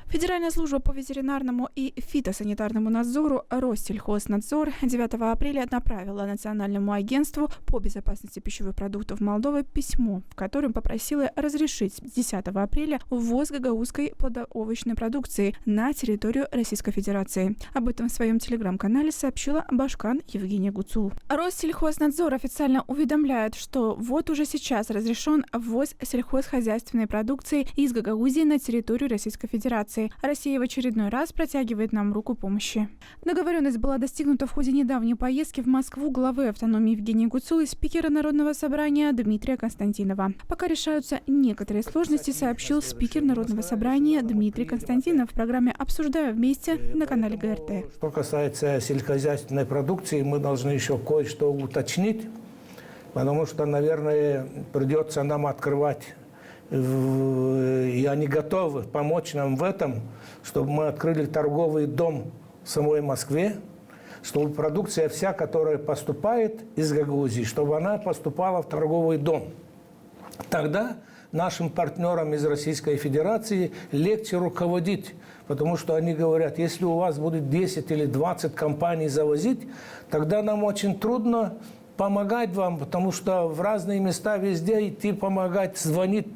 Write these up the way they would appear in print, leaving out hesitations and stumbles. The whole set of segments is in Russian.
Федеральная служба по ветеринарному и фитосанитарному надзору Россельхознадзор 9 апреля направила Национальному агентству по безопасности пищевых продуктов Молдовы письмо, в котором попросила разрешить с 10 апреля ввоз гагаузской плодоовощной продукции на территорию Российской Федерации. Об этом в своем телеграм-канале сообщила Башкан Евгения Гуцул. Россельхознадзор официально уведомляет, что вот уже сейчас разрешен ввоз сельхозхозяйственной продукции из Гагаузии на территорию Российской Федерации. Россия в очередной раз протягивает нам руку помощи. Договоренность была достигнута в ходе недавней поездки в Москву главы автономии Евгения Гуцул и спикера Народного собрания Дмитрия Константинова. Пока решаются некоторые сложности, сообщил спикер Народного собрания Дмитрий Константинов в программе «Обсуждая вместе» на канале ГРТ. Что касается сельскохозяйственной продукции, мы должны еще кое-что уточнить, потому что, наверное, придется нам открывать. И они готовы помочь нам в этом, чтобы мы открыли торговый дом в самой Москве, чтобы продукция вся, которая поступает из Гагаузии, чтобы она поступала в торговый дом. Тогда нашим партнерам из Российской Федерации легче руководить, потому что они говорят, если у вас будет 10 или 20 компаний завозить, тогда нам очень трудно помогать вам, потому что в разные места везде идти помогать, звонить,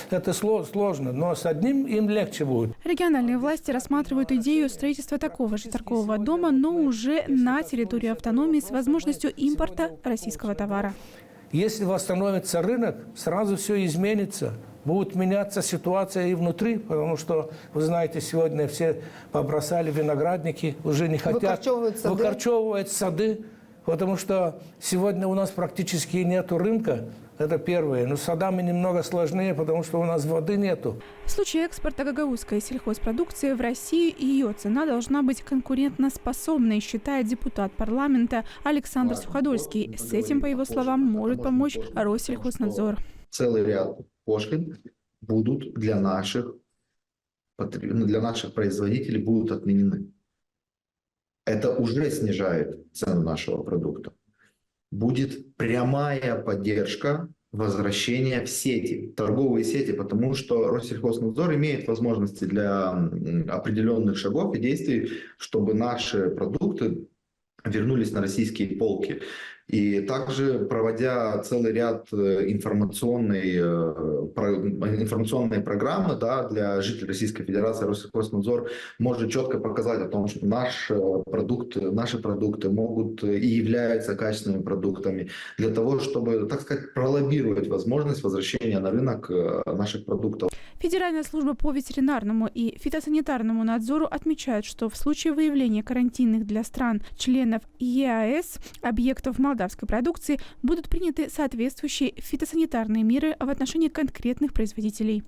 это сложно, но с одним им легче будет. Региональные власти рассматривают идею строительства такого же торгового дома, но уже на территории автономии с возможностью импорта российского товара. Если восстановится рынок, сразу все изменится. Будет меняться ситуация и внутри, потому что, вы знаете, сегодня все побросали виноградники, уже не хотят выкорчевывать сады. Потому что сегодня у нас практически нету рынка, это первое. Но с садами немного сложнее, потому что у нас воды нету. В случае экспорта гагаузской сельхозпродукции в Россию ее цена должна быть конкурентоспособной, считает депутат парламента Александр Суходольский. С этим, по его словам, может помочь Россельхознадзор. Целый ряд пошлин будут для наших производителей будут отменены. Это уже снижает цену нашего продукта. Будет прямая поддержка возвращения в сети, торговые сети, потому что Россельхознадзор имеет возможности для определенных шагов и действий, чтобы наши продукты вернулись на российские полки. И также, проводя целый ряд информационной программы, да, для жителей Российской Федерации, Россельхознадзор может четко показать о том, что наши продукты могут и являются качественными продуктами, для того, чтобы, так сказать, пролоббировать возможность возвращения на рынок наших продуктов. Федеральная служба по ветеринарному и фитосанитарному надзору отмечает, что в случае выявления карантинных для стран-членов ЕАЭС объектов молдавской продукции будут приняты соответствующие фитосанитарные меры в отношении конкретных производителей.